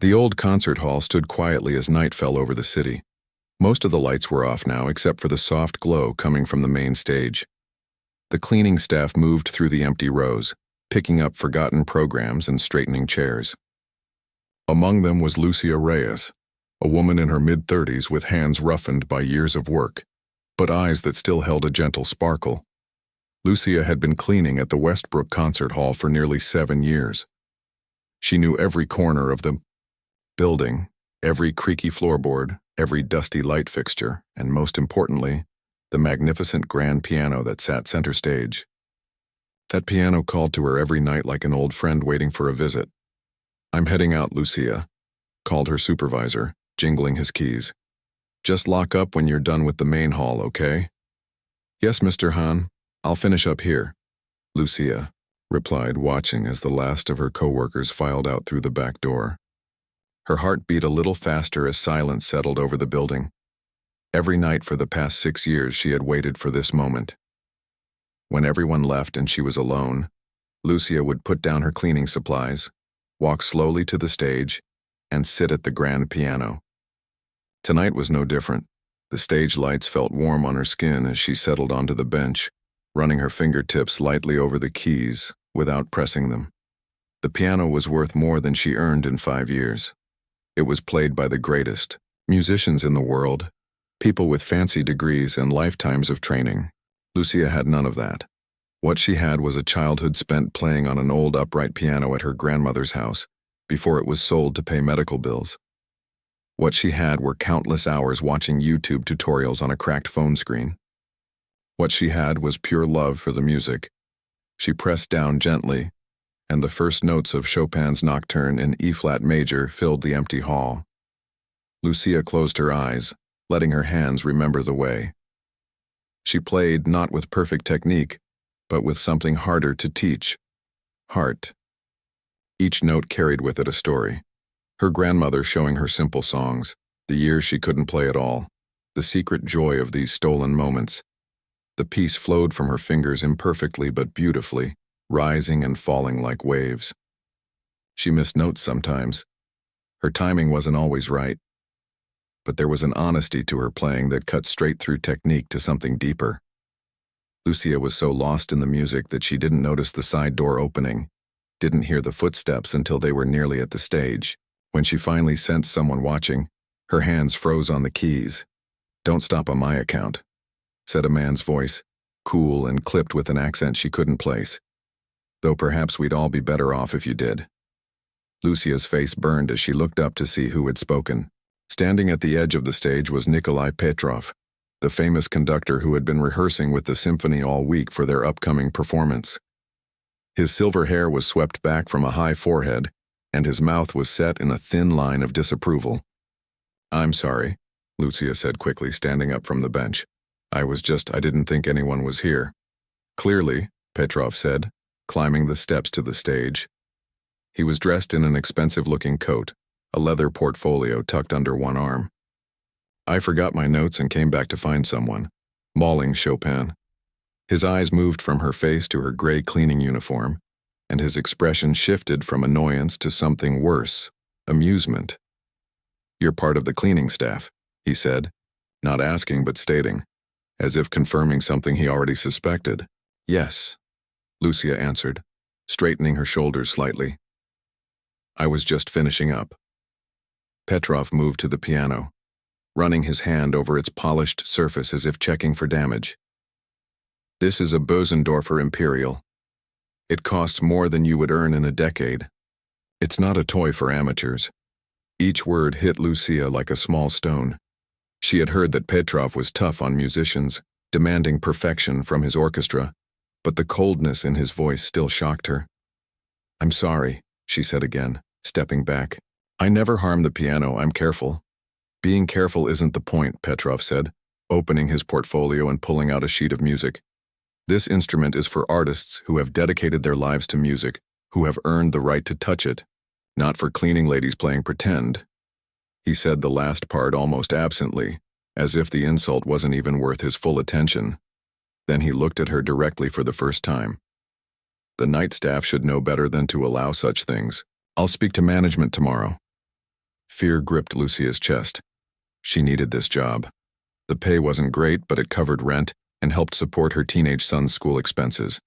The old concert hall stood quietly as night fell over the city. Most of the lights were off now except for the soft glow coming from the main stage. The cleaning staff moved through the empty rows, picking up forgotten programs and straightening chairs. Among them was Lucia Reyes, a woman in her mid-30s with hands roughened by years of work, but eyes that still held a gentle sparkle. Lucia had been cleaning at the Westbrook Concert Hall for nearly 7 years. She knew every corner of the building, every creaky floorboard, every dusty light fixture, and most importantly, the magnificent grand piano that sat center stage. That piano called to her every night like an old friend waiting for a visit. "I'm heading out, Lucia," called her supervisor, jingling his keys. "Just lock up when you're done with the main hall, okay?" "Yes, Mr. Hahn, I'll finish up here," Lucia replied, watching as the last of her coworkers filed out through the back door. Her heart beat a little faster as silence settled over the building. Every night for the past 6 years she had waited for this moment. When everyone left and she was alone, Lucia would put down her cleaning supplies, walk slowly to the stage, and sit at the grand piano. Tonight was no different. The stage lights felt warm on her skin as she settled onto the bench, running her fingertips lightly over the keys without pressing them. The piano was worth more than she earned in 5 years. It was played by the greatest musicians in the world, people with fancy degrees and lifetimes of training. Lucia had none of that. What she had was a childhood spent playing on an old upright piano at her grandmother's house before it was sold to pay medical bills. What she had were countless hours watching YouTube tutorials on a cracked phone screen. What she had was pure love for the music. She pressed down gently, and the first notes of Chopin's Nocturne in E-flat major filled the empty hall. Lucia closed her eyes, letting her hands remember the way. She played not with perfect technique, but with something harder to teach: heart. Each note carried with it a story. Her grandmother showing her simple songs, the years she couldn't play at all, the secret joy of these stolen moments. The piece flowed from her fingers imperfectly but beautifully, rising and falling like waves. She missed notes sometimes. Her timing wasn't always right. But there was an honesty to her playing that cut straight through technique to something deeper. Lucia was so lost in the music that she didn't notice the side door opening, didn't hear the footsteps until they were nearly at the stage. When she finally sensed someone watching, her hands froze on the keys. "Don't stop on my account," said a man's voice, cool and clipped with an accent she couldn't place. "Though perhaps we'd all be better off if you did." Lucia's face burned as she looked up to see who had spoken. Standing at the edge of the stage was Nikolai Petrov, the famous conductor who had been rehearsing with the symphony all week for their upcoming performance. His silver hair was swept back from a high forehead, and his mouth was set in a thin line of disapproval. "I'm sorry," Lucia said quickly, standing up from the bench. I didn't think anyone was here." "Clearly," Petrov said, climbing the steps to the stage. He was dressed in an expensive-looking coat, a leather portfolio tucked under one arm. "I forgot my notes and came back to find someone," mauling Chopin. His eyes moved from her face to her gray cleaning uniform, and his expression shifted from annoyance to something worse: amusement. "You're part of the cleaning staff," he said, not asking but stating, as if confirming something he already suspected. "Yes," Lucia answered, straightening her shoulders slightly. "I was just finishing up." Petrov moved to the piano, running his hand over its polished surface as if checking for damage. "This is a Bösendorfer Imperial. It costs more than you would earn in a decade. It's not a toy for amateurs." Each word hit Lucia like a small stone. She had heard that Petrov was tough on musicians, demanding perfection from his orchestra, but the coldness in his voice still shocked her. "I'm sorry," she said again, stepping back. "I never harm the piano, I'm careful." "Being careful isn't the point," Petrov said, opening his portfolio and pulling out a sheet of music. "This instrument is for artists who have dedicated their lives to music, who have earned the right to touch it, not for cleaning ladies playing pretend." He said the last part almost absently, as if the insult wasn't even worth his full attention. Then he looked at her directly for the first time. "The night staff should know better than to allow such things. I'll speak to management tomorrow." Fear gripped Lucia's chest. She needed this job. The pay wasn't great, but it covered rent and helped support her teenage son's school expenses.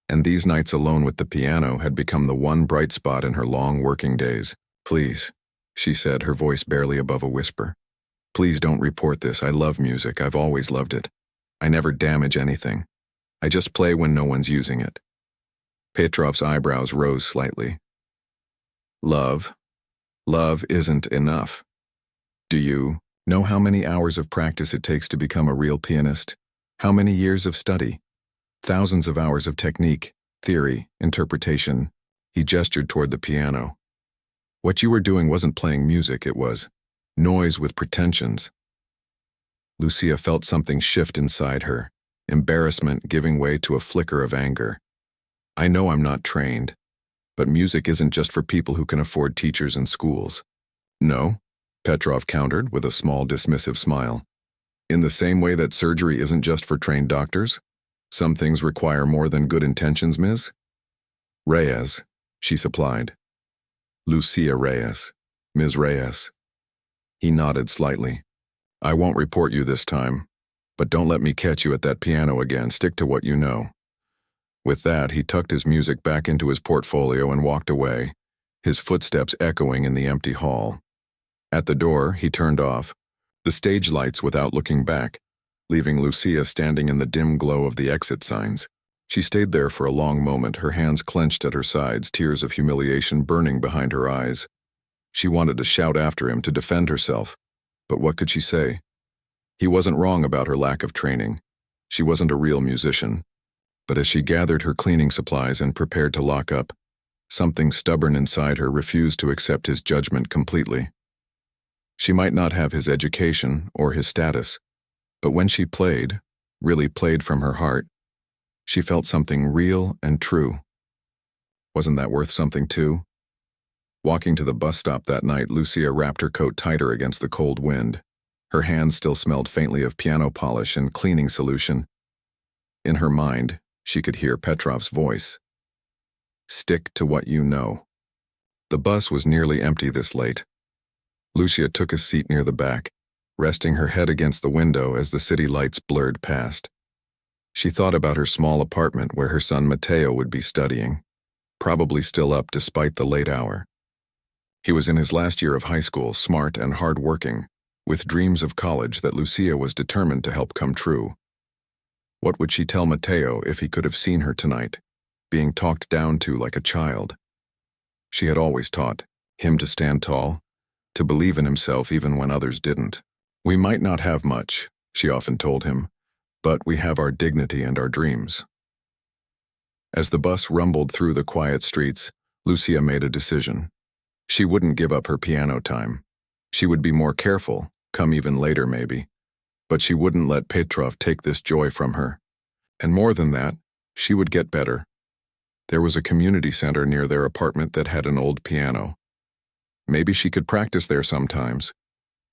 And these nights alone with the piano had become the one bright spot in her long working days. "Please," she said, her voice barely above a whisper. "Please don't report this. I love music. I've always loved it. I never damage anything. I just play when no one's using it." Petrov's eyebrows rose slightly. "Love isn't enough. Do you know how many hours of practice it takes to become a real pianist? How many years of study? Thousands of hours of technique, theory, interpretation." He gestured toward the piano. "What you were doing wasn't playing music, it was noise with pretensions." Lucia felt something shift inside her, embarrassment giving way to a flicker of anger. "I know I'm not trained, but music isn't just for people who can afford teachers and schools." "No," Petrov countered with a small dismissive smile. "In the same way that surgery isn't just for trained doctors, some things require more than good intentions, Ms. Reyes," she supplied. "Lucia Reyes, Ms. Reyes." He nodded slightly. "I won't report you this time, but don't let me catch you at that piano again. Stick to what you know." With that, he tucked his music back into his portfolio and walked away, his footsteps echoing in the empty hall. At the door, he turned off the stage lights without looking back, leaving Lucia standing in the dim glow of the exit signs. She stayed there for a long moment, her hands clenched at her sides, tears of humiliation burning behind her eyes. She wanted to shout after him to defend herself, but what could she say? He wasn't wrong about her lack of training. She wasn't a real musician. But as she gathered her cleaning supplies and prepared to lock up, something stubborn inside her refused to accept his judgment completely. She might not have his education or his status, but when she played, really played from her heart, she felt something real and true. Wasn't that worth something too? Walking to the bus stop that night, Lucia wrapped her coat tighter against the cold wind. Her hands still smelled faintly of piano polish and cleaning solution. In her mind, she could hear Petrov's voice. "Stick to what you know." The bus was nearly empty this late. Lucia took a seat near the back, resting her head against the window as the city lights blurred past. She thought about her small apartment where her son Matteo would be studying, probably still up despite the late hour. He was in his last year of high school, smart and hard-working, with dreams of college that Lucia was determined to help come true. What would she tell Matteo if he could have seen her tonight, being talked down to like a child? She had always taught him to stand tall, to believe in himself even when others didn't. "We might not have much," she often told him, "but we have our dignity and our dreams." As the bus rumbled through the quiet streets, Lucia made a decision. She wouldn't give up her piano time. She would be more careful, come even later maybe, but she wouldn't let Petrov take this joy from her. And more than that, she would get better. There was a community center near their apartment that had an old piano. Maybe she could practice there sometimes.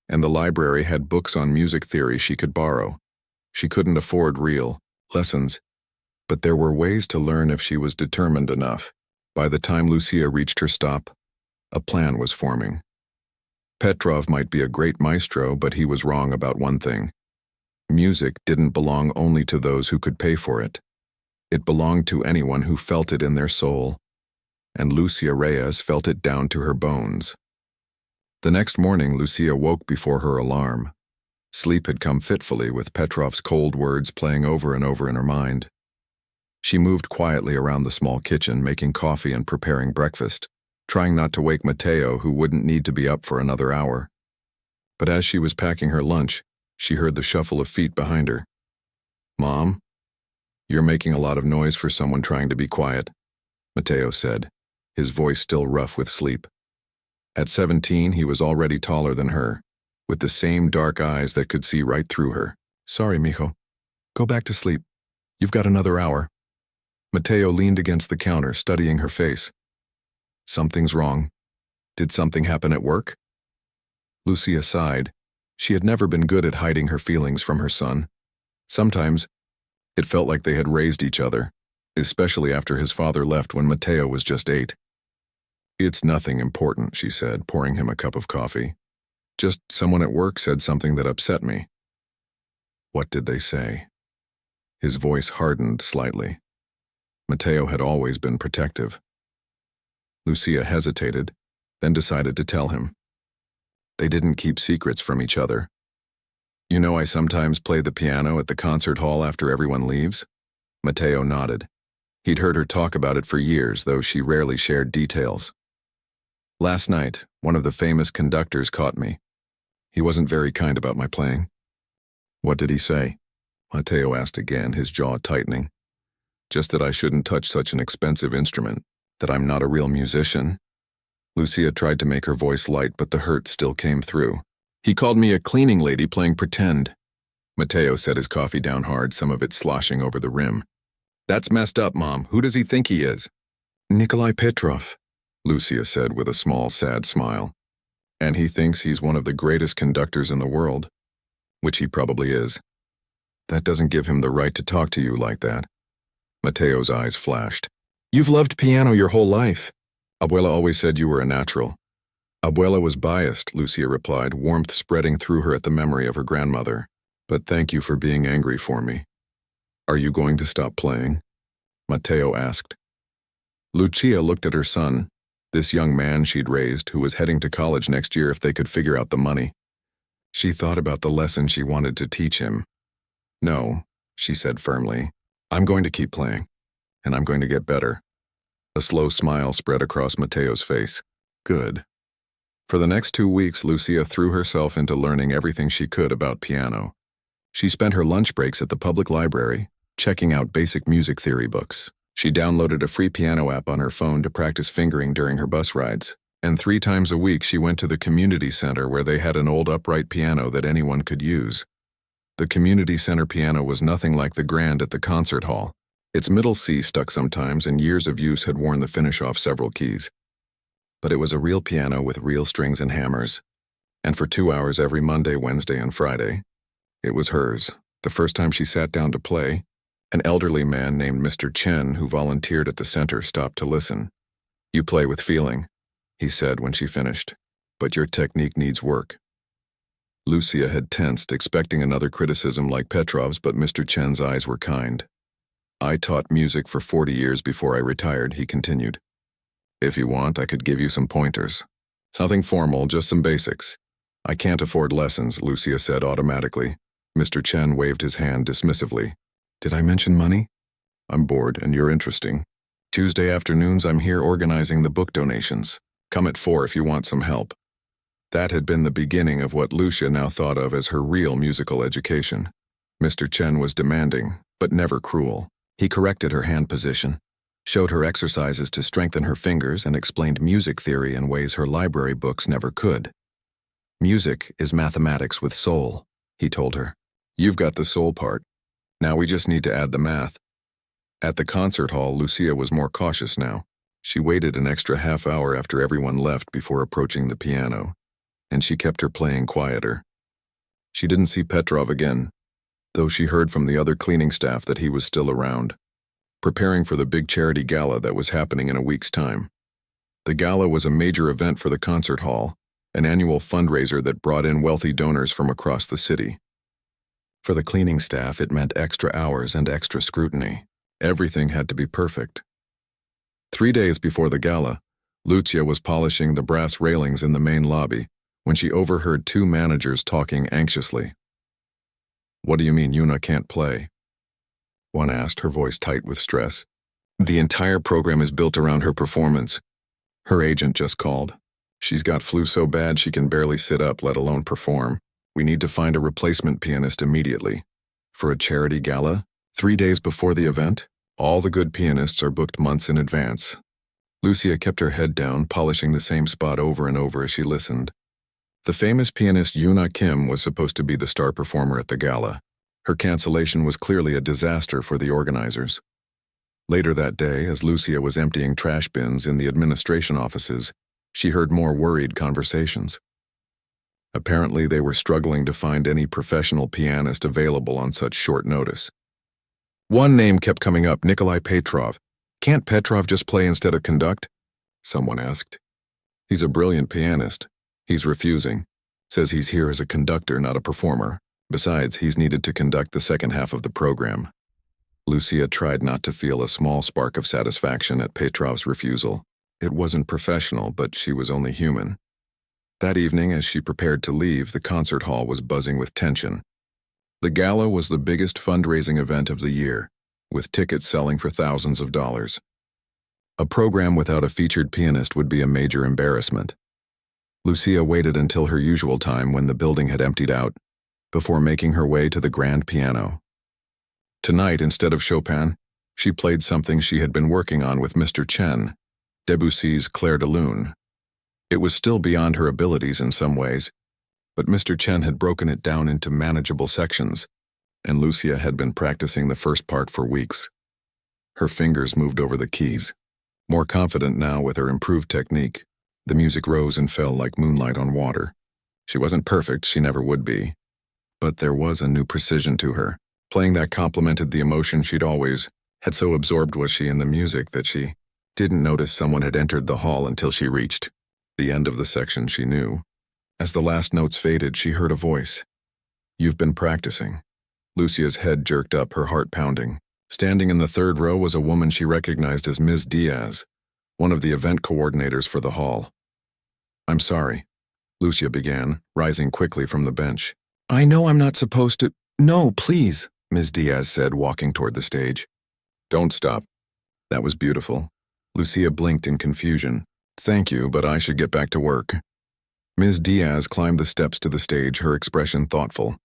And the library had books on music theory she could borrow. She couldn't afford real lessons, but there were ways to learn if she was determined enough. By the time Lucia reached her stop, a plan was forming. Petrov might be a great maestro, but he was wrong about one thing. Music didn't belong only to those who could pay for it. It belonged to anyone who felt it in their soul, and Lucia Reyes felt it down to her bones. The next morning, Lucia woke before her alarm. Sleep had come fitfully, with Petrov's cold words playing over and over in her mind. She moved quietly around the small kitchen, making coffee and preparing breakfast, trying not to wake Matteo, who wouldn't need to be up for another hour. But as she was packing her lunch, she heard the shuffle of feet behind her. "Mom, you're making a lot of noise for someone trying to be quiet," Matteo said, his voice still rough with sleep. At 17, he was already taller than her, with the same dark eyes that could see right through her. "Sorry, mijo. Go back to sleep. You've got another hour." Matteo leaned against the counter, studying her face. "Something's wrong. Did something happen at work?" Lucia sighed. She had never been good at hiding her feelings from her son. Sometimes, it felt like they had raised each other, especially after his father left when Matteo was just 8. It's nothing important, she said, pouring him a cup of coffee. Just someone at work said something that upset me. What did they say? His voice hardened slightly. Matteo had always been protective. Lucia hesitated, then decided to tell him. They didn't keep secrets from each other. You know I sometimes play the piano at the concert hall after everyone leaves? Matteo nodded. He'd heard her talk about it for years, though she rarely shared details. Last night, one of the famous conductors caught me. He wasn't very kind about my playing. What did he say? Matteo asked again, his jaw tightening. Just that I shouldn't touch such an expensive instrument, that I'm not a real musician. Lucia tried to make her voice light, but the hurt still came through. He called me a cleaning lady playing pretend. Matteo set his coffee down hard, some of it sloshing over the rim. That's messed up, Mom. Who does he think he is? Nikolai Petrov, Lucia said with a small, sad smile. And he thinks he's one of the greatest conductors in the world, which he probably is. That doesn't give him the right to talk to you like that. Matteo's eyes flashed. You've loved piano your whole life. Abuela always said you were a natural. Abuela was biased, Lucia replied, warmth spreading through her at the memory of her grandmother. But thank you for being angry for me. Are you going to stop playing? Matteo asked. Lucia looked at her son, this young man she'd raised who was heading to college next year if they could figure out the money. She thought about the lesson she wanted to teach him. No, she said firmly. I'm going to keep playing, and I'm going to get better. A slow smile spread across Matteo's face. Good. For the next 2 weeks, Lucia threw herself into learning everything she could about piano. She spent her lunch breaks at the public library, checking out basic music theory books. She downloaded a free piano app on her phone to practice fingering during her bus rides. And 3 times a week she went to the community center where they had an old upright piano that anyone could use. The community center piano was nothing like the grand at the concert hall. Its middle C stuck sometimes, and years of use had worn the finish off several keys. But it was a real piano with real strings and hammers. And for 2 hours every Monday, Wednesday, and Friday, it was hers. The first time she sat down to play, an elderly man named Mr. Chen, who volunteered at the center, stopped to listen. You play with feeling, he said when she finished, but your technique needs work. Lucia had tensed, expecting another criticism like Petrov's, but Mr. Chen's eyes were kind. I taught music for 40 years before I retired, he continued. If you want, I could give you some pointers. Nothing formal, just some basics. I can't afford lessons, Lucia said automatically. Mr. Chen waved his hand dismissively. Did I mention money? I'm bored, and you're interesting. Tuesday afternoons I'm here organizing the book donations. Come at 4 if you want some help. That had been the beginning of what Lucia now thought of as her real musical education. Mr. Chen was demanding, but never cruel. He corrected her hand position, showed her exercises to strengthen her fingers, and explained music theory in ways her library books never could. Music is mathematics with soul, he told her. You've got the soul part. Now we just need to add the math. At the concert hall, Lucia was more cautious now. She waited an extra half hour after everyone left before approaching the piano, and she kept her playing quieter. She didn't see Petrov again, though she heard from the other cleaning staff that he was still around, preparing for the big charity gala that was happening in a week's time. The gala was a major event for the concert hall, an annual fundraiser that brought in wealthy donors from across the city. For the cleaning staff, it meant extra hours and extra scrutiny. Everything had to be perfect. 3 days before the gala, Lucia was polishing the brass railings in the main lobby when she overheard 2 managers talking anxiously. What do you mean Yuna can't play? One asked, her voice tight with stress. The entire program is built around her performance. Her agent just called. She's got flu so bad she can barely sit up, let alone perform. We need to find a replacement pianist immediately. For a charity gala? 3 days before the event? All the good pianists are booked months in advance. Lucia kept her head down, polishing the same spot over and over as she listened. The famous pianist Yuna Kim was supposed to be the star performer at the gala. Her cancellation was clearly a disaster for the organizers. Later that day, as Lucia was emptying trash bins in the administration offices, she heard more worried conversations. Apparently, they were struggling to find any professional pianist available on such short notice. One name kept coming up, Nikolai Petrov. Can't Petrov just play instead of conduct? Someone asked. He's a brilliant pianist. He's refusing. Says he's here as a conductor, not a performer. Besides, he's needed to conduct the second half of the program. Lucia tried not to feel a small spark of satisfaction at Petrov's refusal. It wasn't professional, but she was only human. That evening, as she prepared to leave, the concert hall was buzzing with tension. The gala was the biggest fundraising event of the year, with tickets selling for thousands of dollars. A program without a featured pianist would be a major embarrassment. Lucia waited until her usual time when the building had emptied out, before making her way to the grand piano. Tonight, instead of Chopin, she played something she had been working on with Mr. Chen, Debussy's Clair de Lune. It was still beyond her abilities in some ways, but Mr. Chen had broken it down into manageable sections, and Lucia had been practicing the first part for weeks. Her fingers moved over the keys. More confident now with her improved technique, the music rose and fell like moonlight on water. She wasn't perfect, she never would be, but there was a new precision to her. Playing that complemented the emotion she'd always had. So absorbed was she in the music that she didn't notice someone had entered the hall until she reached the end of the section she knew. As the last notes faded, she heard a voice. "You've been practicing." Lucia's head jerked up, her heart pounding. Standing in the third row was a woman she recognized as Ms. Diaz, one of the event coordinators for the hall. "I'm sorry," Lucia began, rising quickly from the bench. "I know I'm not supposed to—" "No, please," Ms. Diaz said, walking toward the stage. "Don't stop." That was beautiful. Lucia blinked in confusion. "Thank you, but I should get back to work." Ms. Diaz climbed the steps to the stage, her expression thoughtful.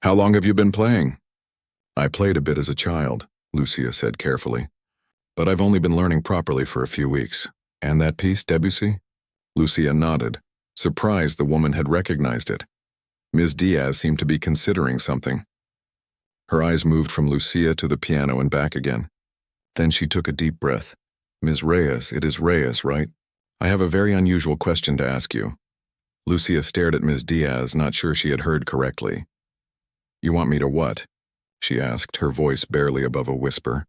"How long have you been playing?" "I played a bit as a child," Lucia said carefully. "But I've only been learning properly for a few weeks." "And that piece, Debussy?" Lucia nodded, surprised the woman had recognized it. Ms. Diaz seemed to be considering something. Her eyes moved from Lucia to the piano and back again. Then she took a deep breath. "Ms. Reyes, it is Reyes, right? I have a very unusual question to ask you." Lucia stared at Ms. Diaz, not sure she had heard correctly. "You want me to what?" she asked, her voice barely above a whisper.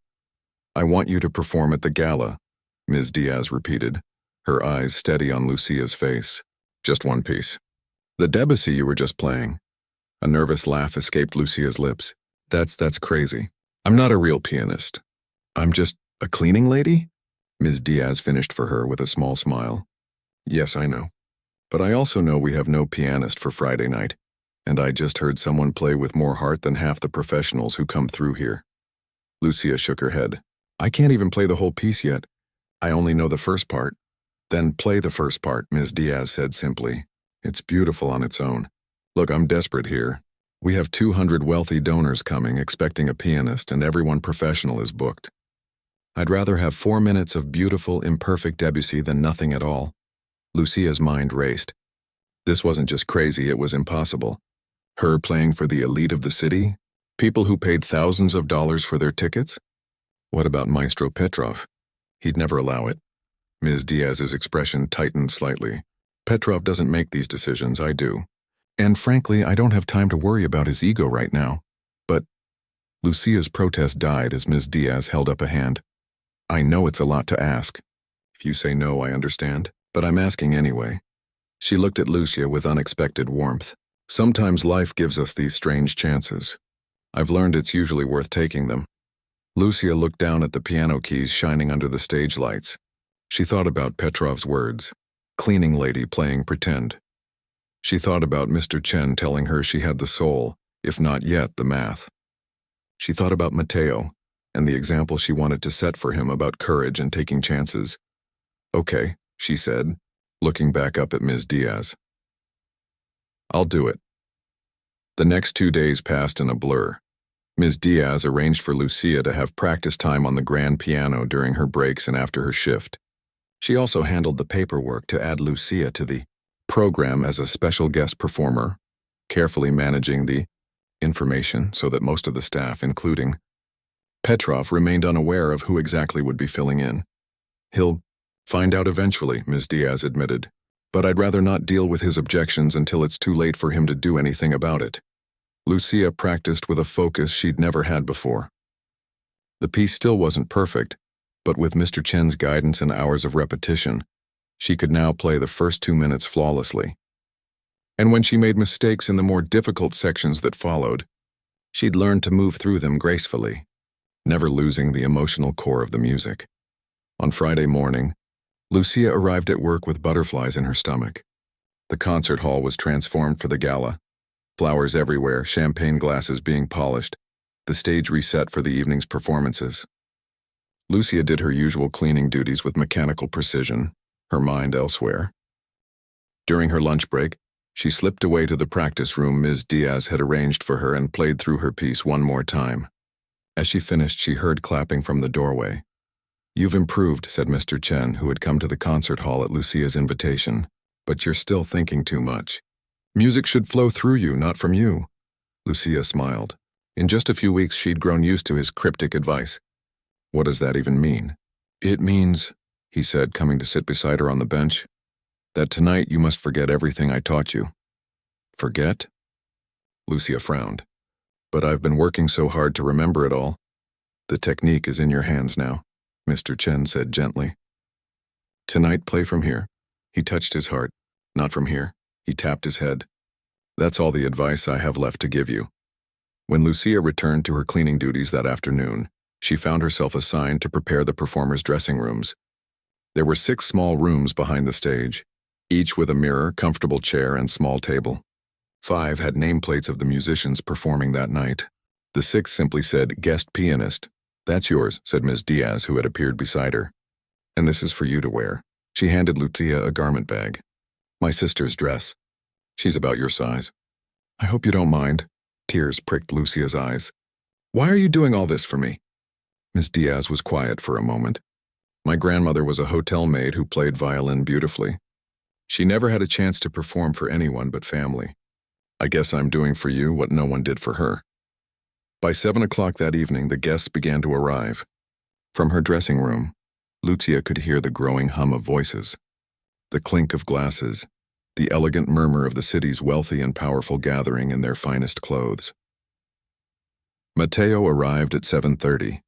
"I want you to perform at the gala," Ms. Diaz repeated, her eyes steady on Lucia's face. "Just one piece." "The Debussy you were just playing." A nervous laugh escaped Lucia's lips. That's crazy. I'm not a real pianist. I'm just a cleaning lady?" Ms. Diaz finished for her with a small smile. "Yes, I know. But I also know we have no pianist for Friday night, and I just heard someone play with more heart than half the professionals who come through here." Lucia shook her head. "I can't even play the whole piece yet. I only know the first part." "Then play the first part," Ms. Diaz said simply. "It's beautiful on its own. Look, I'm desperate here. We have 200 wealthy donors coming, expecting a pianist, and everyone professional is booked. I'd rather have 4 minutes of beautiful, imperfect Debussy than nothing at all." Lucia's mind raced. This wasn't just crazy, it was impossible. Her playing for the elite of the city? People who paid thousands of dollars for their tickets? What about Maestro Petrov? He'd never allow it. Ms. Diaz's expression tightened slightly. "Petrov doesn't make these decisions, I do. And frankly, I don't have time to worry about his ego right now." "But—" Lucia's protest died as Ms. Diaz held up a hand. "I know it's a lot to ask. If you say no, I understand, but I'm asking anyway." She looked at Lucia with unexpected warmth. "Sometimes life gives us these strange chances. I've learned it's usually worth taking them." Lucia looked down at the piano keys shining under the stage lights. She thought about Petrov's words, cleaning lady playing pretend. She thought about Mr. Chen telling her she had the soul, if not yet the math. She thought about Mateo, and the example she wanted to set for him about courage and taking chances. "Okay," she said, looking back up at Ms. Diaz. "I'll do it." The next 2 days passed in a blur. Ms. Diaz arranged for Lucia to have practice time on the grand piano during her breaks and after her shift. She also handled the paperwork to add Lucia to the program as a special guest performer, carefully managing the information so that most of the staff, including Petrov, remained unaware of who exactly would be filling in. "He'll find out eventually," Ms. Diaz admitted, "but I'd rather not deal with his objections until it's too late for him to do anything about it." Lucia practiced with a focus she'd never had before. The piece still wasn't perfect, but with Mr. Chen's guidance and hours of repetition, She could now play the first 2 minutes flawlessly. And when she made mistakes in the more difficult sections that followed, she'd learned to move through them gracefully, never losing the emotional core of the music. On Friday morning, Lucia arrived at work with butterflies in her stomach. The concert hall was transformed for the gala. Flowers everywhere, champagne glasses being polished, the stage reset for the evening's performances. Lucia did her usual cleaning duties with mechanical precision, her mind elsewhere. During her lunch break, she slipped away to the practice room Ms. Diaz had arranged for her and played through her piece one more time. As she finished, she heard clapping from the doorway. "You've improved," said Mr. Chen, who had come to the concert hall at Lucia's invitation, "but you're still thinking too much. Music should flow through you, not from you." Lucia smiled. In just a few weeks, she'd grown used to his cryptic advice. "What does that even mean?" "It means," he said, coming to sit beside her on the bench, "that tonight you must forget everything I taught you." "Forget?" Lucia frowned. "But I've been working so hard to remember it all." "The technique is in your hands now," Mr. Chen said gently. "Tonight, play from here." He touched his heart. "Not from here." He tapped his head. "That's all the advice I have left to give you." When Lucia returned to her cleaning duties that afternoon, she found herself assigned to prepare the performers' dressing rooms. There were 6 small rooms behind the stage, each with a mirror, comfortable chair, and small table. 5 had nameplates of the musicians performing that night. The 6th simply said, "Guest pianist." "That's yours," said Ms. Diaz, who had appeared beside her. "And this is for you to wear." She handed Lucia a garment bag. "My sister's dress. She's about your size." "I hope you don't mind." Tears pricked Lucia's eyes. "Why are you doing all this for me?" Ms. Diaz was quiet for a moment. "My grandmother was a hotel maid who played violin beautifully. She never had a chance to perform for anyone but family. I guess I'm doing for you what no one did for her." By 7 o'clock that evening, the guests began to arrive. From her dressing room, Lucia could hear the growing hum of voices, the clink of glasses, the elegant murmur of the city's wealthy and powerful gathering in their finest clothes. Mateo arrived at 7:30,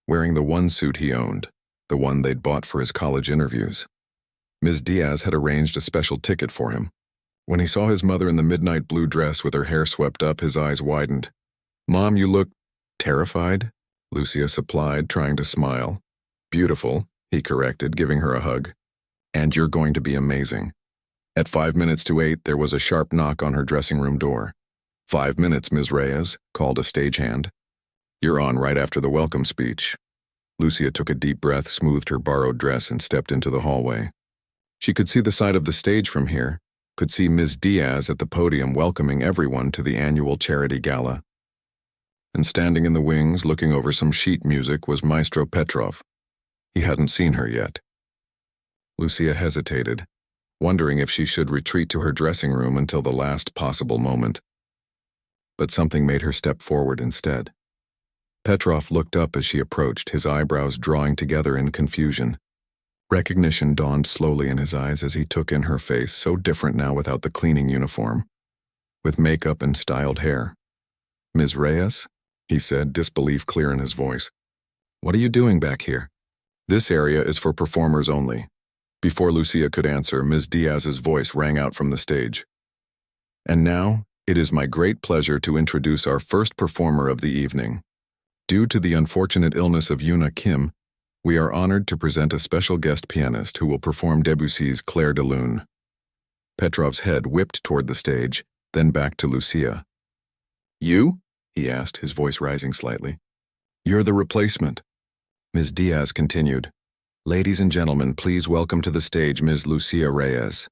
wearing the one suit he owned, the one they'd bought for his college interviews. Ms. Diaz had arranged a special ticket for him. When he saw his mother in the midnight blue dress with her hair swept up, his eyes widened. "Mom, you look terrified," Lucia supplied, trying to smile. "Beautiful," he corrected, giving her a hug. "And you're going to be amazing." At 8:05, there was a sharp knock on her dressing room door. "5 minutes, Ms. Reyes," called a stagehand. "You're on right after the welcome speech." Lucia took a deep breath, smoothed her borrowed dress, and stepped into the hallway. She could see the side of the stage from here, could see Ms. Diaz at the podium welcoming everyone to the annual charity gala. And standing in the wings, looking over some sheet music, was Maestro Petrov. He hadn't seen her yet. Lucia hesitated, wondering if she should retreat to her dressing room until the last possible moment. But something made her step forward instead. Petrov looked up as she approached, his eyebrows drawing together in confusion. Recognition dawned slowly in his eyes as he took in her face, so different now without the cleaning uniform, with makeup and styled hair. "Ms. Reyes?" he said, disbelief clear in his voice. "What are you doing back here?" "This area is for performers only." Before Lucia could answer, Ms. Diaz's voice rang out from the stage. "And now, it is my great pleasure to introduce our first performer of the evening. Due to the unfortunate illness of Yuna Kim, we are honored to present a special guest pianist who will perform Debussy's Clair de Lune." Petrov's head whipped toward the stage, then back to Lucia. "You?" he asked, his voice rising slightly. "You're the replacement." Ms. Diaz continued. "Ladies and gentlemen, please welcome to the stage Ms. Lucia Reyes."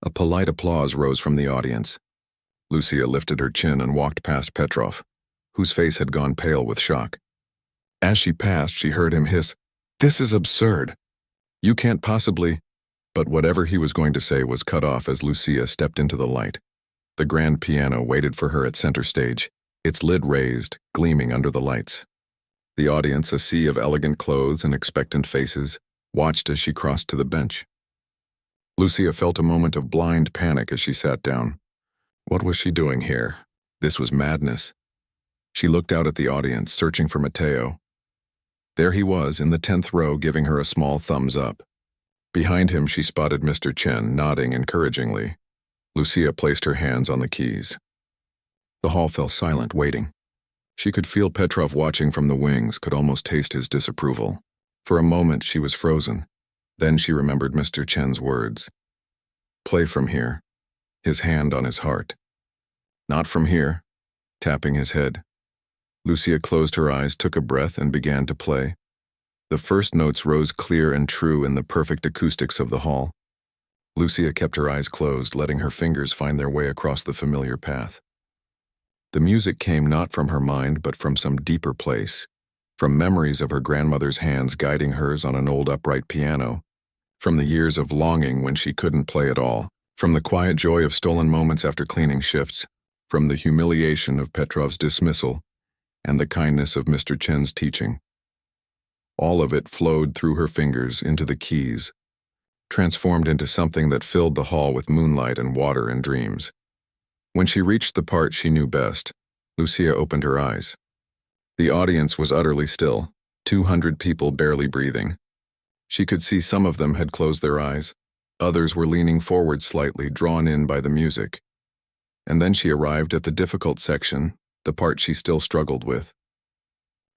A polite applause rose from the audience. Lucia lifted her chin and walked past Petrov, whose face had gone pale with shock. As she passed, she heard him hiss, "This is absurd. You can't possibly—" But whatever he was going to say was cut off as Lucia stepped into the light. The grand piano waited for her at center stage, its lid raised, gleaming under the lights. The audience, a sea of elegant clothes and expectant faces, watched as she crossed to the bench. Lucia felt a moment of blind panic as she sat down. What was she doing here? This was madness. She looked out at the audience, searching for Mateo. There he was, in the 10th row, giving her a small thumbs up. Behind him, she spotted Mr. Chen, nodding encouragingly. Lucia placed her hands on the keys. The hall fell silent, waiting. She could feel Petrov watching from the wings, could almost taste his disapproval. For a moment, she was frozen. Then she remembered Mr. Chen's words. Play from here, his hand on his heart. Not from here, tapping his head. Lucia closed her eyes, took a breath, and began to play. The first notes rose clear and true in the perfect acoustics of the hall. Lucia kept her eyes closed, letting her fingers find their way across the familiar path. The music came not from her mind, but from some deeper place, from memories of her grandmother's hands guiding hers on an old upright piano, from the years of longing when she couldn't play at all, from the quiet joy of stolen moments after cleaning shifts, from the humiliation of Petrov's dismissal, and the kindness of Mr. Chen's teaching. All of it flowed through her fingers into the keys, transformed into something that filled the hall with moonlight and water and dreams. When she reached the part she knew best, Lucia opened her eyes. The audience was utterly still, 200 people barely breathing. She could see some of them had closed their eyes, others were leaning forward slightly, drawn in by the music. And then she arrived at the difficult section, the part she still struggled with.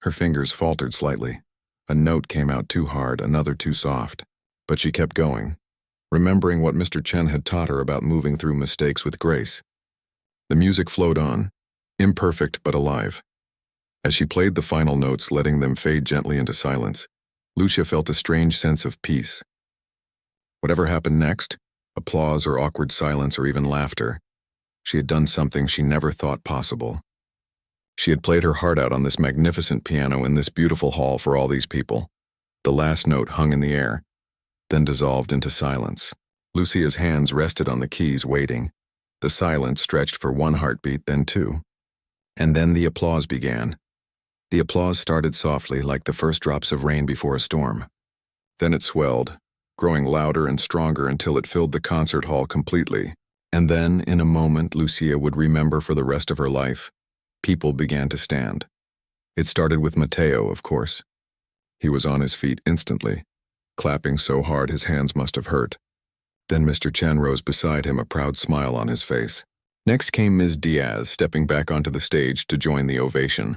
Her fingers faltered slightly. A note came out too hard, another too soft. But she kept going, remembering what Mr. Chen had taught her about moving through mistakes with grace. The music flowed on, imperfect but alive. As she played the final notes, letting them fade gently into silence, Lucia felt a strange sense of peace. Whatever happened next, applause or awkward silence or even laughter, she had done something she never thought possible. She had played her heart out on this magnificent piano in this beautiful hall for all these people. The last note hung in the air, then dissolved into silence. Lucia's hands rested on the keys, waiting. The silence stretched for one heartbeat, then two. And then the applause began. The applause started softly, like the first drops of rain before a storm. Then it swelled, growing louder and stronger until it filled the concert hall completely. And then, in a moment Lucia would remember for the rest of her life, people began to stand. It started with Matteo, of course. He was on his feet instantly, clapping so hard his hands must have hurt. Then Mr. Chen rose beside him, a proud smile on his face. Next came Ms. Diaz, stepping back onto the stage to join the ovation.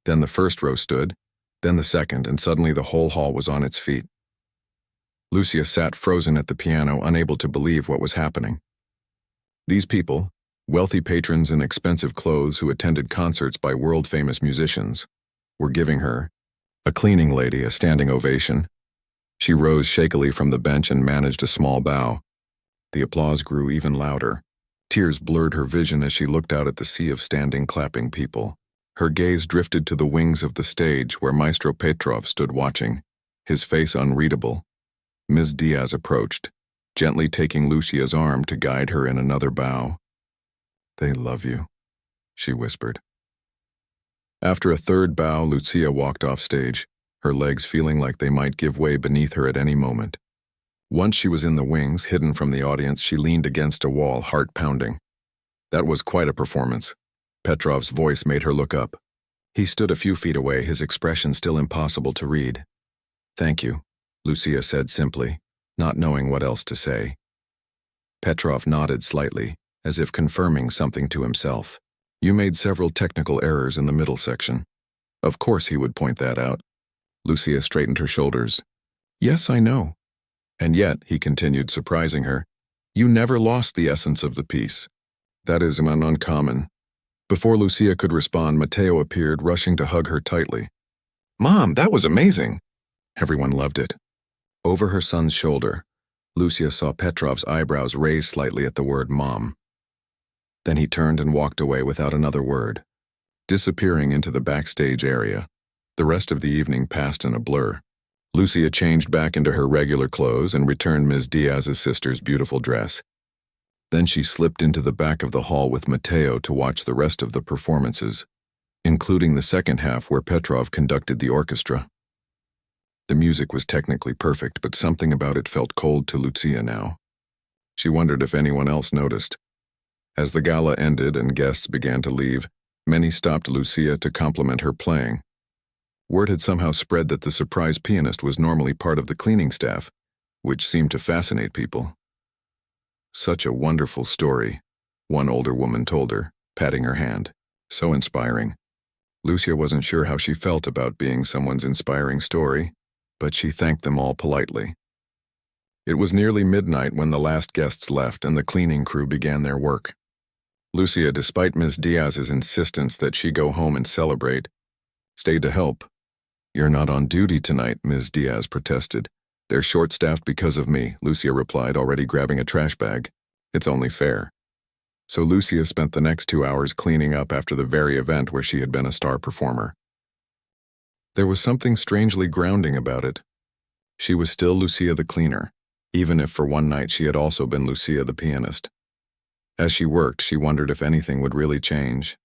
Then the first row stood, then the second, and suddenly the whole hall was on its feet. Lucia sat frozen at the piano, unable to believe what was happening. These people, wealthy patrons in expensive clothes who attended concerts by world-famous musicians, were giving her, a cleaning lady, a standing ovation. She rose shakily from the bench and managed a small bow. The applause grew even louder. Tears blurred her vision as she looked out at the sea of standing, clapping people. Her gaze drifted to the wings of the stage where Maestro Petrov stood watching, his face unreadable. Ms. Diaz approached, gently taking Lucia's arm to guide her in another bow. "They love you," she whispered. After a third bow, Lucia walked off stage, her legs feeling like they might give way beneath her at any moment. Once she was in the wings, hidden from the audience, she leaned against a wall, heart pounding. That was quite a performance. Petrov's voice made her look up. He stood a few feet away, his expression still impossible to read. "Thank you," Lucia said simply, not knowing what else to say. Petrov nodded slightly, as if confirming something to himself. "You made several technical errors in the middle section." Of course he would point that out. Lucia straightened her shoulders. "Yes, I know." "And yet," he continued, surprising her, "you never lost the essence of the piece. That is uncommon." Before Lucia could respond, Matteo appeared, rushing to hug her tightly. "Mom, that was amazing!" Everyone loved it. Over her son's shoulder, Lucia saw Petrov's eyebrows raise slightly at the word "Mom." Then he turned and walked away without another word, disappearing into the backstage area. The rest of the evening passed in a blur. Lucia changed back into her regular clothes and returned Ms. Diaz's sister's beautiful dress. Then she slipped into the back of the hall with Matteo to watch the rest of the performances, including the second half where Petrov conducted the orchestra. The music was technically perfect, but something about it felt cold to Lucia now. She wondered if anyone else noticed. As the gala ended and guests began to leave, many stopped Lucia to compliment her playing. Word had somehow spread that the surprise pianist was normally part of the cleaning staff, which seemed to fascinate people. "Such a wonderful story," one older woman told her, patting her hand. "So inspiring." Lucia wasn't sure how she felt about being someone's inspiring story, but she thanked them all politely. It was nearly midnight when the last guests left and the cleaning crew began their work. Lucia, despite Ms. Diaz's insistence that she go home and celebrate, stayed to help. "You're not on duty tonight," Ms. Diaz protested. "They're short-staffed because of me," Lucia replied, already grabbing a trash bag. "It's only fair." So Lucia spent the next 2 hours cleaning up after the very event where she had been a star performer. There was something strangely grounding about it. She was still Lucia the cleaner, even if for one night she had also been Lucia the pianist. As she worked, she wondered if anything would really change.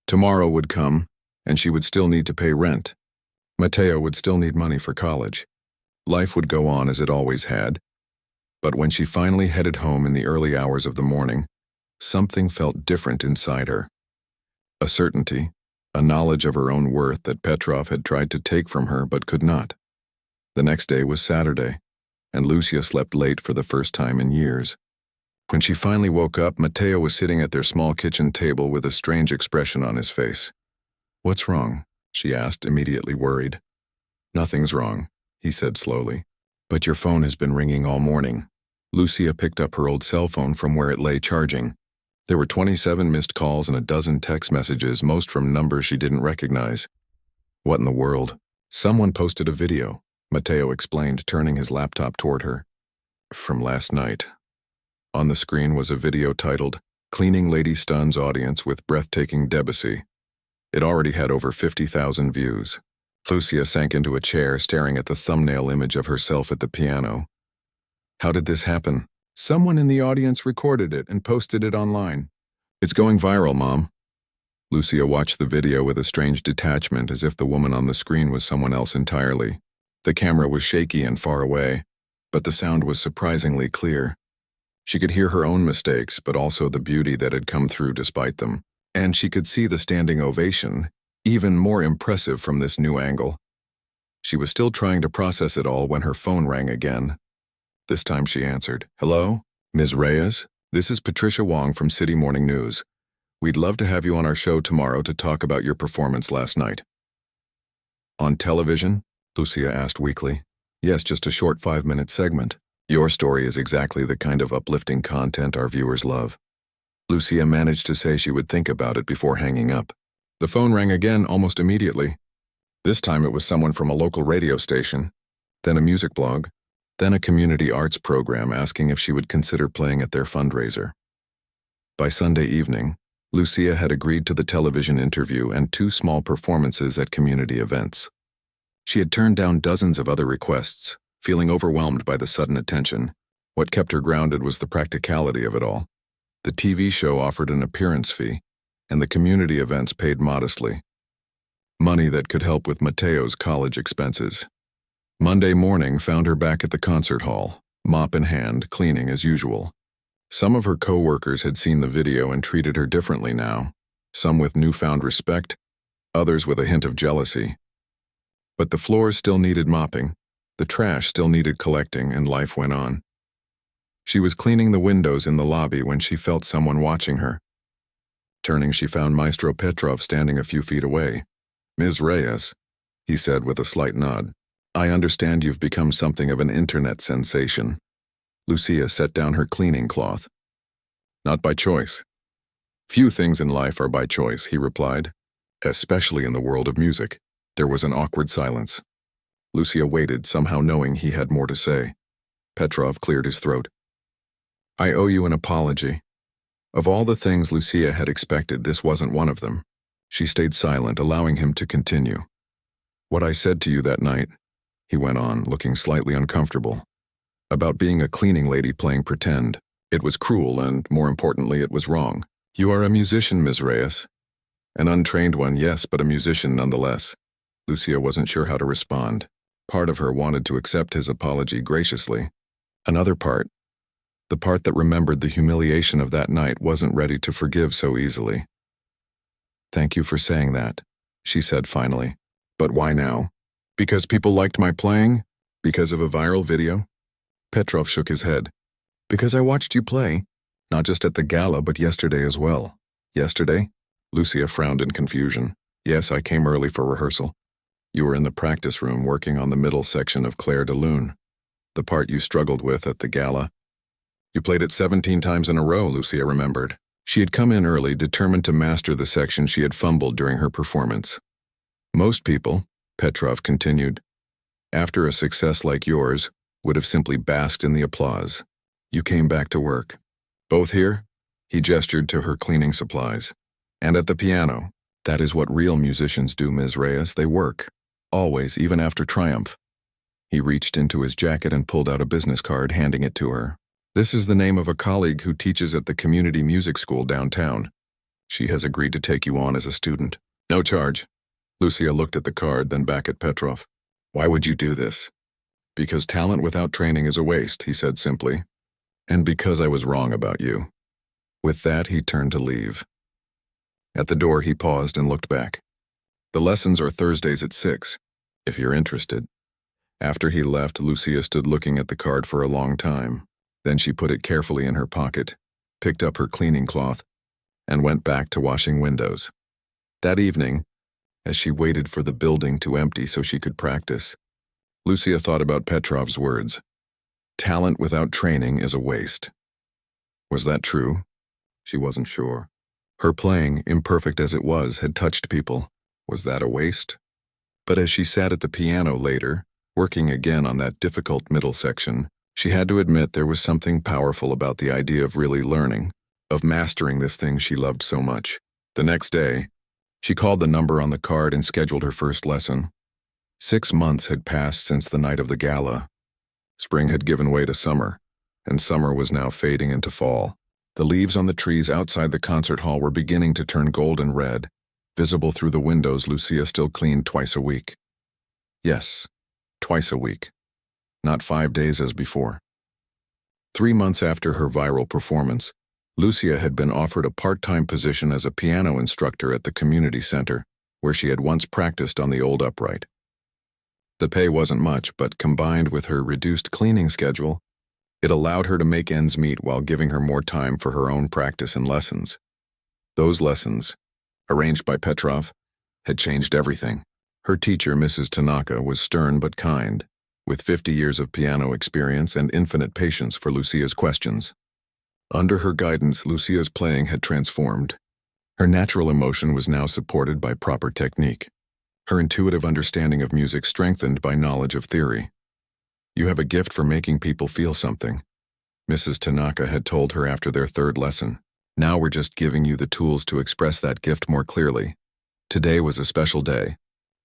Tomorrow would come, and she would still need to pay rent. Matteo would still need money for college. Life would go on as it always had. But when she finally headed home in the early hours of the morning, something felt different inside her. A certainty, a knowledge of her own worth that Petrov had tried to take from her but could not. The next day was Saturday, and Lucia slept late for the first time in years. When she finally woke up, Matteo was sitting at their small kitchen table with a strange expression on his face. "What's wrong?" she asked, immediately worried. "Nothing's wrong," he said slowly. "But your phone has been ringing all morning." Lucia picked up her old cell phone from where it lay charging. There were 27 missed calls and a dozen text messages, most from numbers she didn't recognize. "What in the world?" "Someone posted a video," Matteo explained, turning his laptop toward her. "From last night." On the screen was a video titled, "Cleaning Lady Stuns Audience with Breathtaking Debussy." It already had over 50,000 views. Lucia sank into a chair, staring at the thumbnail image of herself at the piano. How did this happen? "Someone in the audience recorded it and posted it online. It's going viral, Mom." Lucia watched the video with a strange detachment, as if the woman on the screen was someone else entirely. The camera was shaky and far away, but the sound was surprisingly clear. She could hear her own mistakes, but also the beauty that had come through despite them. And she could see the standing ovation, even more impressive from this new angle. She was still trying to process it all when her phone rang again. This time she answered. "Hello, Ms. Reyes? This is Patricia Wong from City Morning News. We'd love to have you on our show tomorrow to talk about your performance last night." "On television?" Lucia asked weakly. "Yes, just a short 5-minute segment. Your story is exactly the kind of uplifting content our viewers love." Lucia managed to say she would think about it before hanging up. The phone rang again almost immediately. This time it was someone from a local radio station, then a music blog, then a community arts program asking if she would consider playing at their fundraiser. By Sunday evening, Lucia had agreed to the television interview and 2 small performances at community events. She had turned down dozens of other requests, feeling overwhelmed by the sudden attention. What kept her grounded was the practicality of it all. The TV show offered an appearance fee, and the community events paid modestly. Money that could help with Matteo's college expenses. Monday morning found her back at the concert hall, mop in hand, cleaning as usual. Some of her co-workers had seen the video and treated her differently now, some with newfound respect, others with a hint of jealousy. But the floors still needed mopping, the trash still needed collecting, and life went on. She was cleaning the windows in the lobby when she felt someone watching her. Turning, she found Maestro Petrov standing a few feet away. "Ms. Reyes," he said with a slight nod. "I understand you've become something of an internet sensation." Lucia set down her cleaning cloth. "Not by choice." "Few things in life are by choice," he replied, "especially in the world of music." There was an awkward silence. Lucia waited, somehow knowing he had more to say. Petrov cleared his throat. "I owe you an apology." Of all the things Lucia had expected, this wasn't one of them. She stayed silent, allowing him to continue. "What I said to you that night," he went on, looking slightly uncomfortable, "about being a cleaning lady playing pretend. It was cruel and, more importantly, it was wrong. You are a musician, Ms. Reyes. An untrained one, yes, but a musician nonetheless." Lucia wasn't sure how to respond. Part of her wanted to accept his apology graciously. Another part, the part that remembered the humiliation of that night, wasn't ready to forgive so easily. "Thank you for saying that," she said finally. "But why now? Because people liked my playing? Because of a viral video?" Petrov shook his head. Because I watched you play, not just at the gala but yesterday as well. Yesterday? Lucia frowned in confusion. Yes, I came early for rehearsal. You were in the practice room working on the middle section of Claire de Lune, the part you struggled with at the gala. You played it 17 times in a row, Lucia remembered. She had come in early, determined to master the section she had fumbled during her performance. Most people, Petrov continued, after a success like yours, would have simply basked in the applause. You came back to work. Both here? He gestured to her cleaning supplies. And at the piano. That is what real musicians do, Ms. Reyes. They work. Always, even after triumph. He reached into his jacket and pulled out a business card, handing it to her. This is the name of a colleague who teaches at the community music school downtown. She has agreed to take you on as a student. No charge. Lucia looked at the card, then back at Petrov. Why would you do this? Because talent without training is a waste, he said simply. And because I was wrong about you. With that, he turned to leave. At the door, he paused and looked back. The lessons are Thursdays at 6, if you're interested. After he left, Lucia stood looking at the card for a long time. Then she put it carefully in her pocket, picked up her cleaning cloth, and went back to washing windows. That evening, as she waited for the building to empty so she could practice, Lucia thought about Petrov's words. Talent without training is a waste. Was that true? She wasn't sure. Her playing, imperfect as it was, had touched people. Was that a waste? But as she sat at the piano later, working again on that difficult middle section, she had to admit there was something powerful about the idea of really learning, of mastering this thing she loved so much. The next day, she called the number on the card and scheduled her first lesson. 6 months had passed since the night of the gala. Spring had given way to summer, and summer was now fading into fall. The leaves on the trees outside the concert hall were beginning to turn golden red. Visible through the windows, Lucia still cleaned twice a week. Yes, twice a week. Not 5 days as before. 3 months after her viral performance, Lucia had been offered a part-time position as a piano instructor at the community center, where she had once practiced on the old upright. The pay wasn't much, but combined with her reduced cleaning schedule, it allowed her to make ends meet while giving her more time for her own practice and lessons. Those lessons, arranged by Petrov, had changed everything. Her teacher, Mrs. Tanaka, was stern but kind, with 50 years of piano experience and infinite patience for Lucia's questions. Under her guidance, Lucia's playing had transformed. Her natural emotion was now supported by proper technique. Her intuitive understanding of music strengthened by knowledge of theory. You have a gift for making people feel something, Mrs. Tanaka had told her after their third lesson. Now we're just giving you the tools to express that gift more clearly. Today was a special day.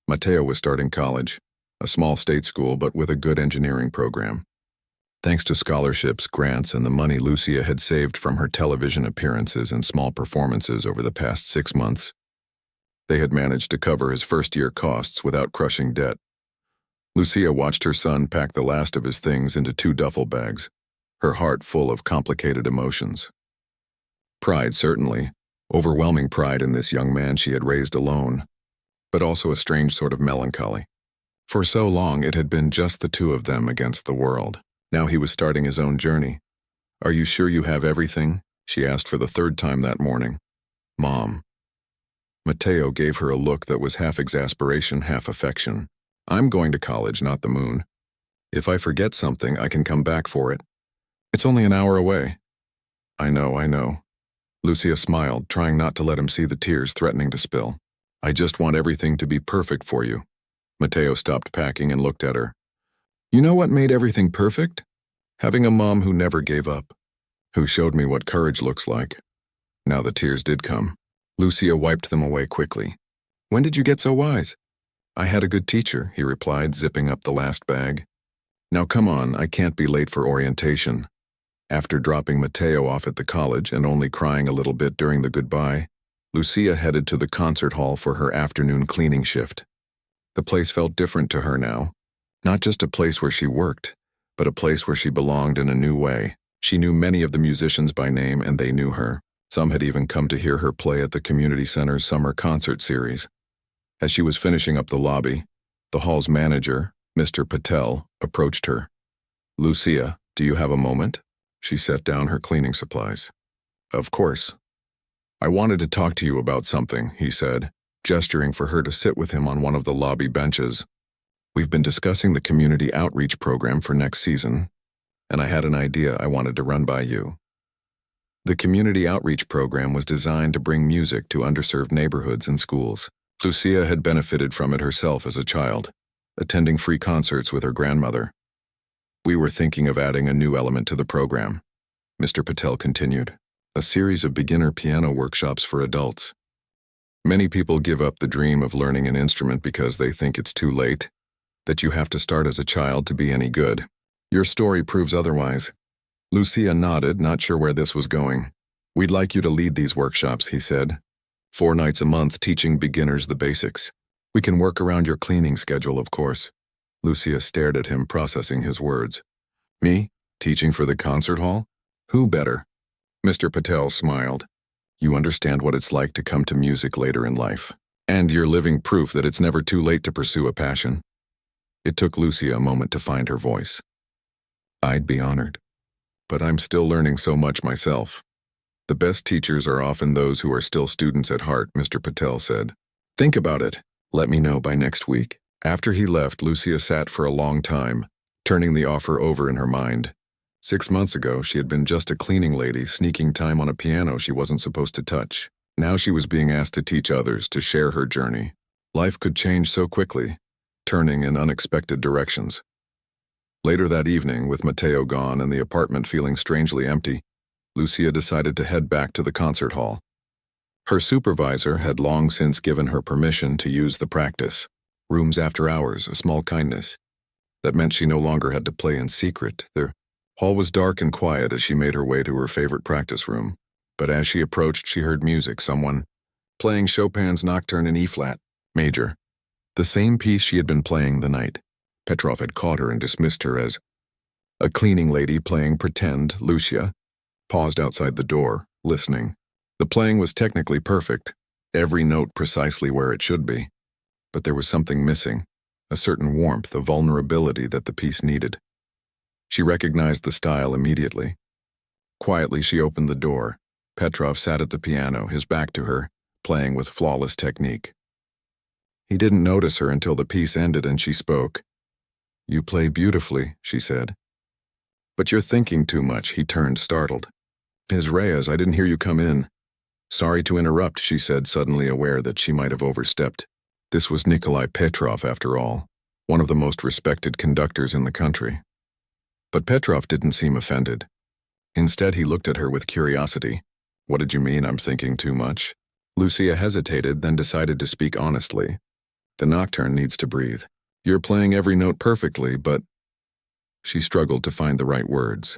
Matteo was starting college, a small state school but with a good engineering program. Thanks to scholarships, grants, and the money Lucia had saved from her television appearances and small performances over the past 6 months, they had managed to cover his first-year costs without crushing debt. Lucia watched her son pack the last of his things into 2 duffel bags, her heart full of complicated emotions. Pride, certainly, overwhelming pride in this young man she had raised alone, but also a strange sort of melancholy. For so long it had been just the two of them against the world. Now he was starting his own journey. Are you sure you have everything? She asked for the 3rd time that morning. Mom. Matteo gave her a look that was half exasperation, half affection. I'm going to college, not the moon. If I forget something, I can come back for it. It's only an hour away. I know. Lucia smiled, trying not to let him see the tears threatening to spill. I just want everything to be perfect for you. Matteo stopped packing and looked at her. You know what made everything perfect? Having a mom who never gave up, who showed me what courage looks like. Now the tears did come. Lucia wiped them away quickly. When did you get so wise? I had a good teacher, he replied, zipping up the last bag. Now come on, I can't be late for orientation. After dropping Matteo off at the college and only crying a little bit during the goodbye, Lucia headed to the concert hall for her afternoon cleaning shift. The place felt different to her now. Not just a place where she worked, but a place where she belonged in a new way. She knew many of the musicians by name and they knew her. Some had even come to hear her play at the community center's summer concert series. As she was finishing up the lobby, the hall's manager, Mr. Patel, approached her. Lucia, Do you have a moment? She set down her cleaning supplies. Of course. I wanted to talk to you about something, he said, gesturing for her to sit with him on one of the lobby benches. We've been discussing the community outreach program for next season, and I had an idea I wanted to run by you. The community outreach program was designed to bring music to underserved neighborhoods and schools. Lucia had benefited from it herself as a child, attending free concerts with her grandmother. We were thinking of adding a new element to the program, Mr. Patel continued, a series of beginner piano workshops for adults. Many people give up the dream of learning an instrument because they think it's too late, that you have to start as a child to be any good. Your story proves otherwise. Lucia nodded, not sure where this was going. We'd like you to lead these workshops, he said. 4 nights a month teaching beginners the basics. We can work around your cleaning schedule, of course. Lucia stared at him, processing his words. Me? Teaching for the concert hall? Who better? Mr. Patel smiled. You understand what it's like to come to music later in life. And you're living proof that it's never too late to pursue a passion. It took Lucia a moment to find her voice. I'd be honored. But I'm still learning so much myself. The best teachers are often those who are still students at heart, Mr. Patel said. Think about it. Let me know by next week. After he left, Lucia sat for a long time, turning the offer over in her mind. 6 months ago, she had been just a cleaning lady, sneaking time on a piano she wasn't supposed to touch. Now she was being asked to teach others, to share her journey. Life could change so quickly, turning in unexpected directions. Later that evening, with Matteo gone and the apartment feeling strangely empty, Lucia decided to head back to the concert hall. Her supervisor had long since given her permission to use the practice. Rooms after hours, a small kindness. That meant she no longer had to play in secret. The hall was dark and quiet as she made her way to her favorite practice room. But as she approached, she heard music, someone playing Chopin's Nocturne in E-flat, major. The same piece she had been playing the night. Petrov had caught her and dismissed her as a cleaning lady playing pretend. Lucia paused outside the door, listening. The playing was technically perfect, every note precisely where it should be. But there was something missing, a certain warmth, a vulnerability that the piece needed. She recognized the style immediately. Quietly, she opened the door. Petrov sat at the piano, his back to her, playing with flawless technique. He didn't notice her until the piece ended and she spoke. You play beautifully, she said. But you're thinking too much, he turned, startled. Ms. Reyes, I didn't hear you come in. Sorry to interrupt, she said, suddenly aware that she might have overstepped. This was Nikolai Petrov, after all, one of the most respected conductors in the country. But Petrov didn't seem offended. Instead, he looked at her with curiosity. What did you mean, I'm thinking too much? Lucia hesitated, then decided to speak honestly. The nocturne needs to breathe. You're playing every note perfectly, but... She struggled to find the right words.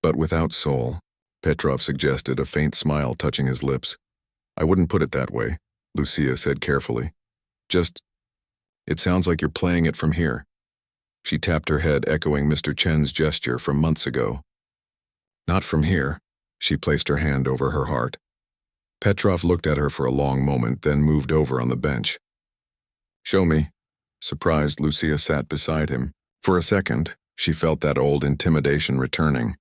But without soul, Petrov suggested, a faint smile touching his lips. I wouldn't put it that way, Lucia said carefully. It sounds like you're playing it from here. She tapped her head, echoing Mr. Chen's gesture from months ago. Not from here. She placed her hand over her heart. Petrov looked at her for a long moment, then moved over on the bench. Show me. Surprised, Lucia sat beside him. For a second, she felt that old intimidation returning.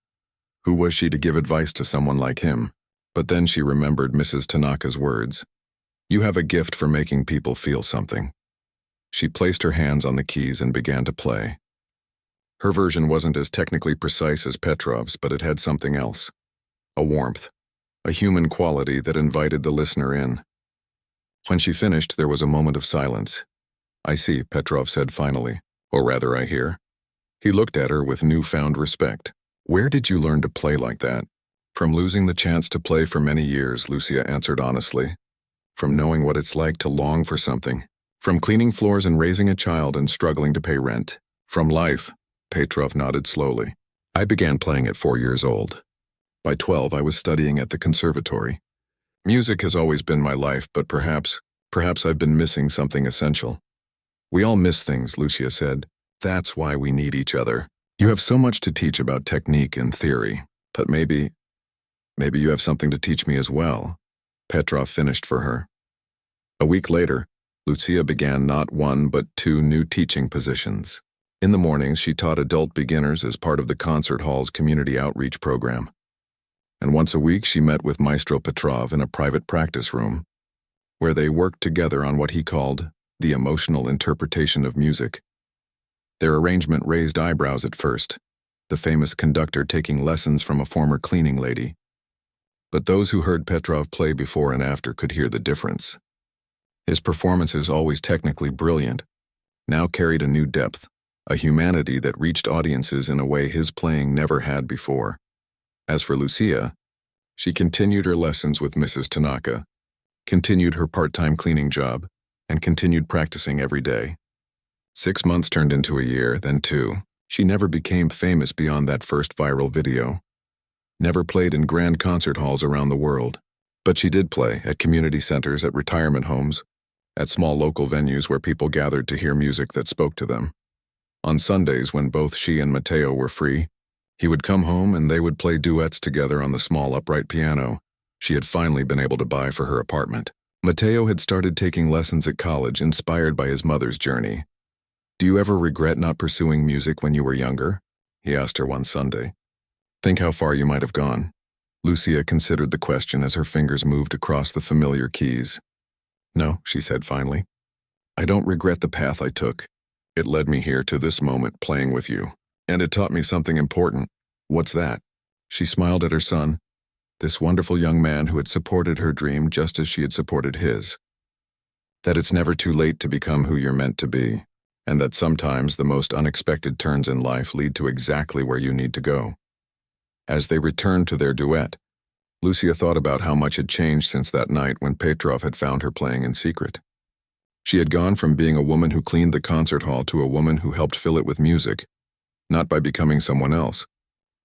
Who was she to give advice to someone like him? But then she remembered Mrs. Tanaka's words. You have a gift for making people feel something. She placed her hands on the keys and began to play. Her version wasn't as technically precise as Petrov's, but it had something else. A warmth. A human quality that invited the listener in. When she finished, there was a moment of silence. I see, Petrov said finally. Or rather, I hear. He looked at her with newfound respect. Where did you learn to play like that? From losing the chance to play for many years, Lucia answered honestly. From knowing what it's like to long for something. From cleaning floors and raising a child and struggling to pay rent. From life, Petrov nodded slowly. I began playing at 4 years old. By 12, I was studying at the conservatory. Music has always been my life, but perhaps I've been missing something essential. We all miss things, Lucia said. That's why we need each other. You have so much to teach about technique and theory, but maybe you have something to teach me as well. Petrov finished for her. A week later, Lucia began not 1 but 2 new teaching positions. In the mornings, she taught adult beginners as part of the concert hall's community outreach program. And once a week, she met with Maestro Petrov in a private practice room, where they worked together on what he called the emotional interpretation of music. Their arrangement raised eyebrows at first, the famous conductor taking lessons from a former cleaning lady. But those who heard Petrov play before and after could hear the difference. His performances, always technically brilliant, now carried a new depth, a humanity that reached audiences in a way his playing never had before. As for Lucia, she continued her lessons with Mrs. Tanaka, continued her part-time cleaning job, and continued practicing every day. 6 months turned into a year, then 2. She never became famous beyond that first viral video. Never played in grand concert halls around the world. But she did play at community centers, at retirement homes, at small local venues where people gathered to hear music that spoke to them. On Sundays, when both she and Matteo were free, he would come home and they would play duets together on the small upright piano she had finally been able to buy for her apartment. Matteo had started taking lessons at college, inspired by his mother's journey. "Do you ever regret not pursuing music when you were younger?" he asked her one Sunday. "Think how far you might have gone." Lucia considered the question as her fingers moved across the familiar keys. "No," she said finally. "I don't regret the path I took. It led me here to this moment playing with you. And it taught me something important." "What's that?" She smiled at her son, this wonderful young man who had supported her dream just as she had supported his. That it's never too late to become who you're meant to be, and that sometimes the most unexpected turns in life lead to exactly where you need to go. As they returned to their duet, Lucia thought about how much had changed since that night when Petrov had found her playing in secret. She had gone from being a woman who cleaned the concert hall to a woman who helped fill it with music, not by becoming someone else,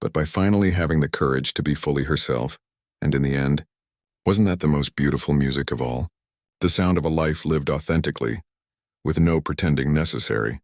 but by finally having the courage to be fully herself. And in the end, wasn't that the most beautiful music of all? The sound of a life lived authentically, with no pretending necessary.